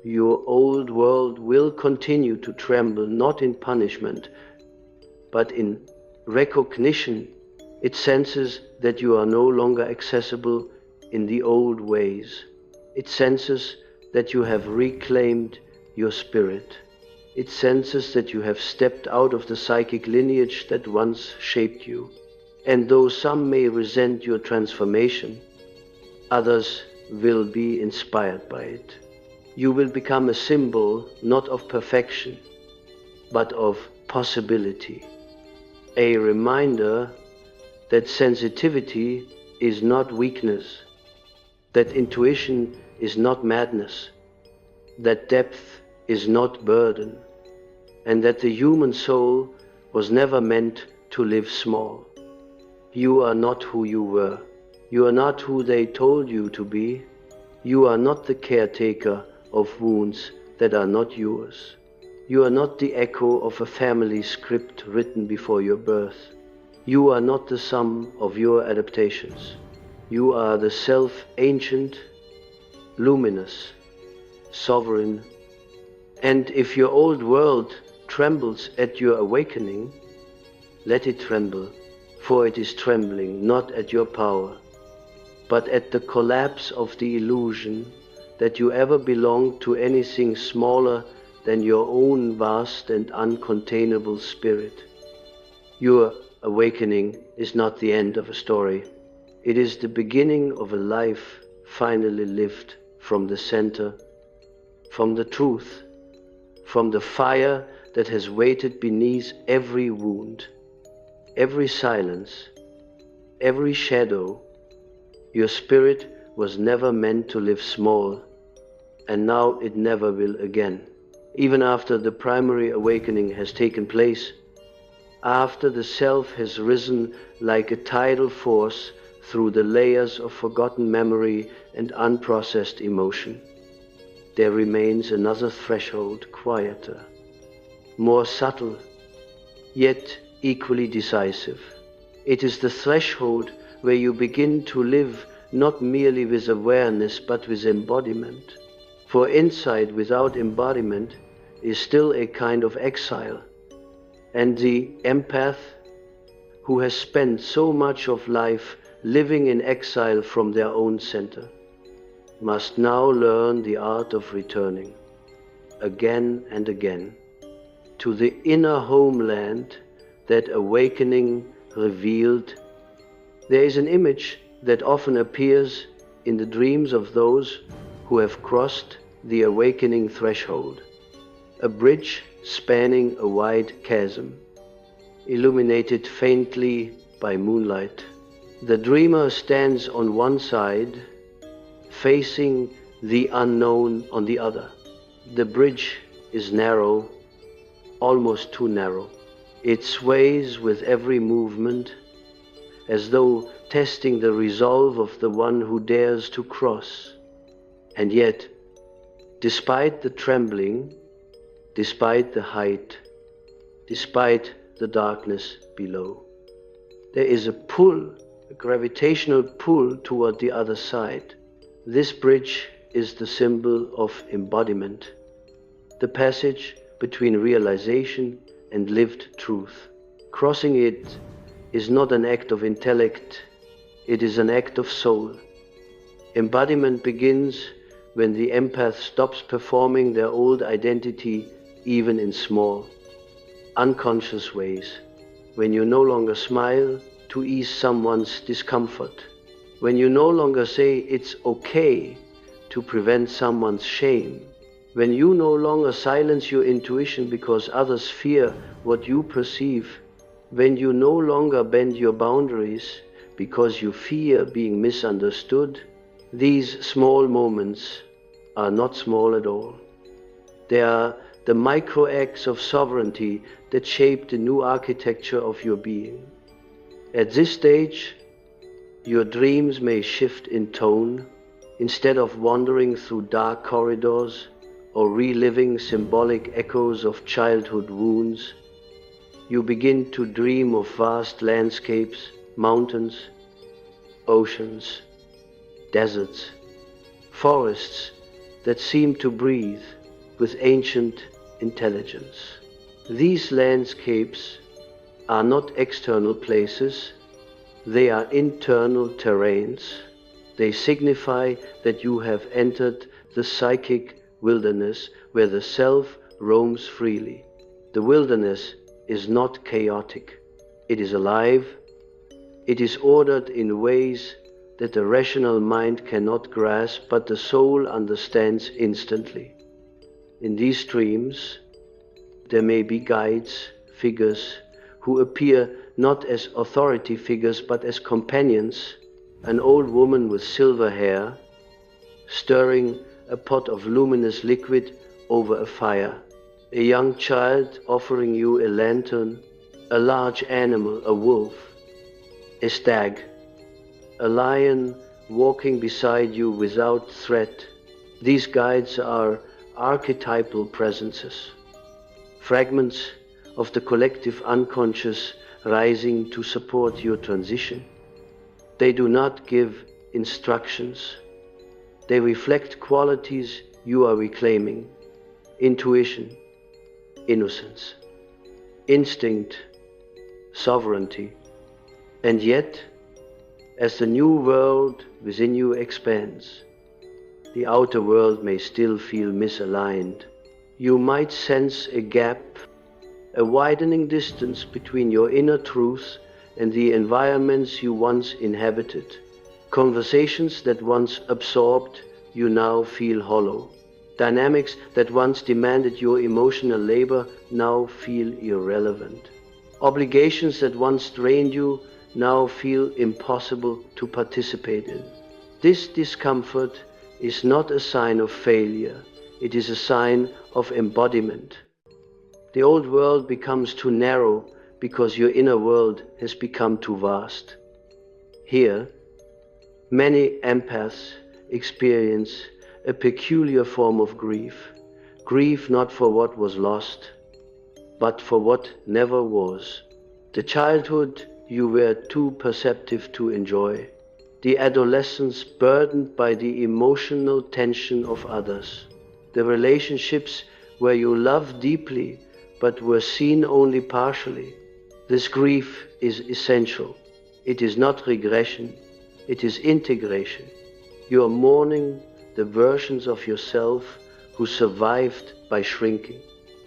Your old world will continue to tremble, not in punishment, but in recognition. It senses that you are no longer accessible in the old ways. It senses that you have reclaimed your spirit. It senses that you have stepped out of the psychic lineage that once shaped you. And though some may resent your transformation, others will be inspired by it. You will become a symbol not of perfection, but of possibility. A reminder that sensitivity is not weakness, that intuition is not madness, that depth is not burden, and that the human soul was never meant to live small. You are not who you were. You are not who they told you to be. You are not the caretaker of wounds that are not yours. You are not the echo of a family script written before your birth. You are not the sum of your adaptations. You are the self ancient, luminous, sovereign. And if your old world trembles at your awakening, let it tremble, for it is trembling not at your power, but at the collapse of the illusion that you ever belonged to anything smaller than your own vast and uncontainable spirit. Your awakening is not the end of a story. It is the beginning of a life finally lived from the center, from the truth, from the fire that has waited beneath every wound, every silence, every shadow. Your spirit was never meant to live small, and now it never will again. Even after the primary awakening has taken place, after the self has risen like a tidal force through the layers of forgotten memory and unprocessed emotion, there remains another threshold, quieter, more subtle, yet equally decisive. It is the threshold where you begin to live not merely with awareness but with embodiment. For insight without embodiment is still a kind of exile, and the empath, who has spent so much of life living in exile from their own center, must now learn the art of returning, again and again, to the inner homeland that awakening revealed. There is an image that often appears in the dreams of those who have crossed the awakening threshold, a bridge spanning a wide chasm, illuminated faintly by moonlight. The dreamer stands on one side, facing the unknown on the other. The bridge is narrow, almost too narrow. It sways with every movement, as though testing the resolve of the one who dares to cross. And yet, despite the trembling, despite the height, despite the darkness below, there is a pull, a gravitational pull toward the other side. This bridge is the symbol of embodiment, the passage between realization and lived truth. Crossing it is not an act of intellect, it is an act of soul. Embodiment begins when the empath stops performing their old identity even in small, unconscious ways. When you no longer smile to ease someone's discomfort. When you no longer say it's okay to prevent someone's shame. When you no longer silence your intuition because others fear what you perceive. When you no longer bend your boundaries because you fear being misunderstood. These small moments are not small at all. They are the micro acts of sovereignty that shape the new architecture of your being. At this stage, your dreams may shift in tone. Instead of wandering through dark corridors or reliving symbolic echoes of childhood wounds, you begin to dream of vast landscapes, mountains, oceans, deserts, forests that seem to breathe with ancient intelligence. These landscapes are not external places, they are internal terrains. They signify that you have entered the psychic wilderness where the self roams freely. The wilderness is not chaotic. It is alive. It is ordered in ways that the rational mind cannot grasp, but the soul understands instantly. In these streams, there may be guides, figures, who appear not as authority figures but as companions, an old woman with silver hair, stirring a pot of luminous liquid over a fire, a young child offering you a lantern, a large animal, a wolf, a stag, a lion walking beside you without threat. These guides are archetypal presences, fragments of the collective unconscious rising to support your transition. They do not give instructions. They reflect qualities you are reclaiming: intuition, innocence, instinct, sovereignty. And yet, as the new world within you expands, the outer world may still feel misaligned. You might sense a gap, a widening distance between your inner truth and the environments you once inhabited. Conversations that once absorbed you now feel hollow. Dynamics that once demanded your emotional labor now feel irrelevant. Obligations that once drained you now feel impossible to participate in. This discomfort is not a sign of failure. It is a sign of embodiment. The old world becomes too narrow because your inner world has become too vast. Here, many empaths experience a peculiar form of grief. Grief not for what was lost, but for what never was. The childhood you were too perceptive to enjoy. The adolescence burdened by the emotional tension of others. The relationships where you loved deeply but were seen only partially. This grief is essential. It is not regression. It is integration. You are mourning the versions of yourself who survived by shrinking.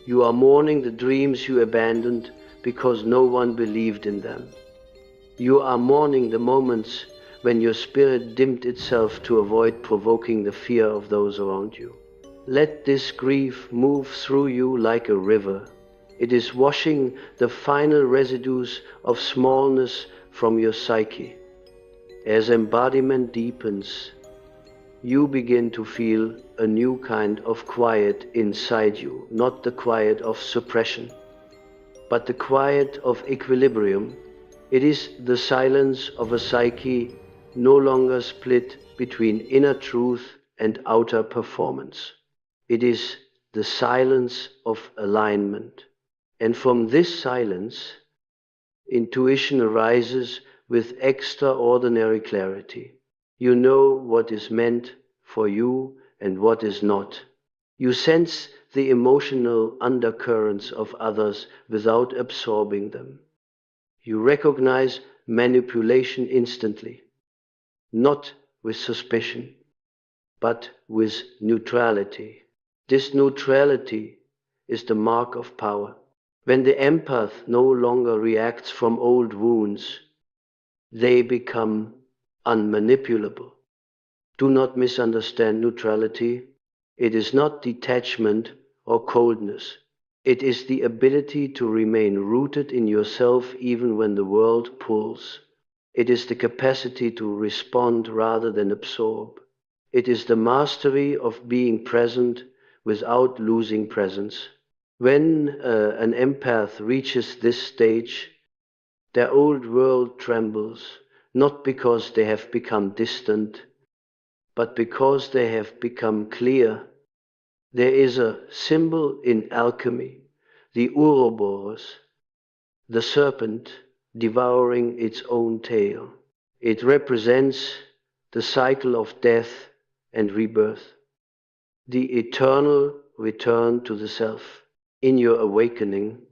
You are mourning the dreams you abandoned because no one believed in them. You are mourning the moments when your spirit dimmed itself to avoid provoking the fear of those around you. Let this grief move through you like a river. It is washing the final residues of smallness from your psyche. As embodiment deepens, you begin to feel a new kind of quiet inside you, not the quiet of suppression, but the quiet of equilibrium. It is the silence of a psyche no longer split between inner truth and outer performance. It is the silence of alignment. And from this silence, intuition arises with extraordinary clarity. You know what is meant for you and what is not. You sense the emotional undercurrents of others without absorbing them. You recognize manipulation instantly, not with suspicion, but with neutrality. This neutrality is the mark of power. When the empath no longer reacts from old wounds, they become unmanipulable. Do not misunderstand neutrality. It is not detachment or coldness. It is the ability to remain rooted in yourself even when the world pulls. It is the capacity to respond rather than absorb. It is the mastery of being present without losing presence. When an empath reaches this stage, their old world trembles, not because they have become distant, but because they have become clear. There is a symbol in alchemy, the Ouroboros, the serpent devouring its own tail. It represents the cycle of death and rebirth, the eternal return to the self. In your awakening,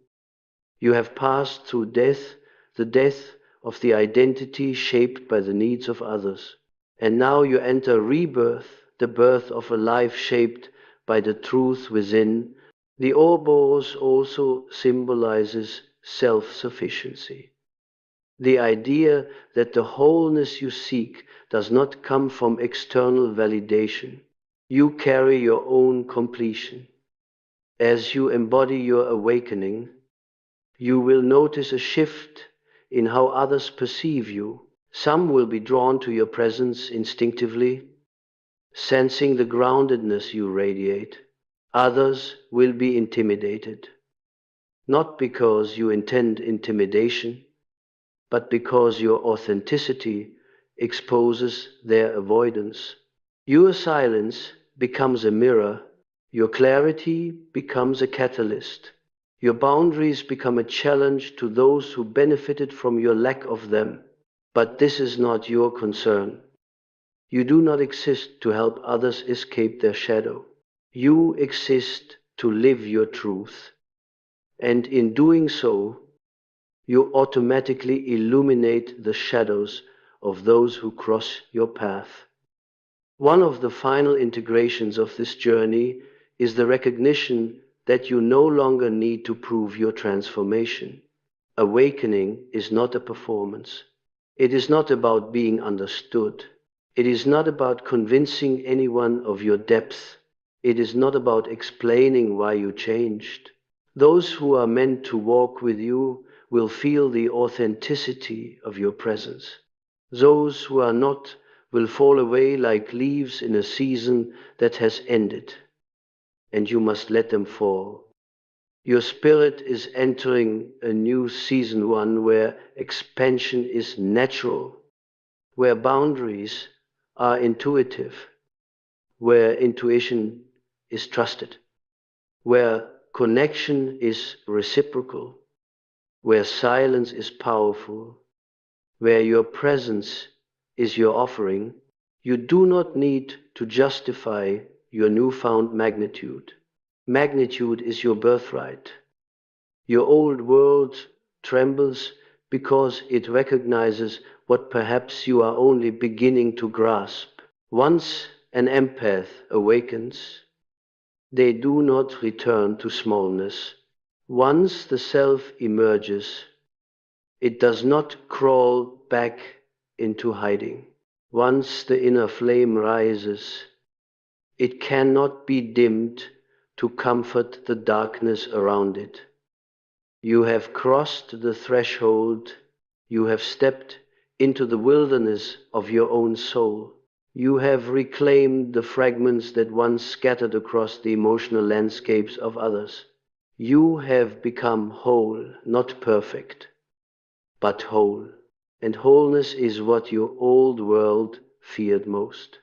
you have passed through death, the death of the identity shaped by the needs of others. And now you enter rebirth, the birth of a life shaped by the truth within, The Ouroboros also symbolizes self-sufficiency. The idea that the wholeness you seek does not come from external validation. You carry your own completion. As you embody your awakening, you will notice a shift in how others perceive you. Some will be drawn to your presence instinctively, sensing the groundedness you radiate. Others will be intimidated, not because you intend intimidation, but because your authenticity exposes their avoidance. Your silence becomes a mirror, your clarity becomes a catalyst, your boundaries become a challenge to those who benefited from your lack of them. But this is not your concern. You do not exist to help others escape their shadow. You exist to live your truth. And in doing so, you automatically illuminate the shadows of those who cross your path. One of the final integrations of this journey is the recognition that you no longer need to prove your transformation. Awakening is not a performance. It is not about being understood. It is not about convincing anyone of your depth. It is not about explaining why you changed. Those who are meant to walk with you will feel the authenticity of your presence. Those who are not will fall away like leaves in a season that has ended, and you must let them fall. Your spirit is entering a new season, one where expansion is natural, where boundaries are intuitive, where intuition is trusted, where connection is reciprocal, where silence is powerful, where your presence is your offering. You do not need to justify your newfound magnitude. Magnitude is your birthright. Your old world trembles because it recognizes what perhaps you are only beginning to grasp. Once an empath awakens, they do not return to smallness. Once the self emerges, it does not crawl back into hiding. Once the inner flame rises, it cannot be dimmed to comfort the darkness around it. You have crossed the threshold, you have stepped into the wilderness of your own soul. You have reclaimed the fragments that once scattered across the emotional landscapes of others. You have become whole, not perfect, but whole. And wholeness is what your old world feared most.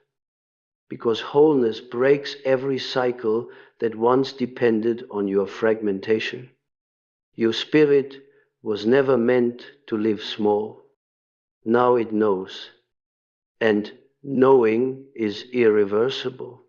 Because wholeness breaks every cycle that once depended on your fragmentation. Your spirit was never meant to live small. Now it knows. And knowing is irreversible.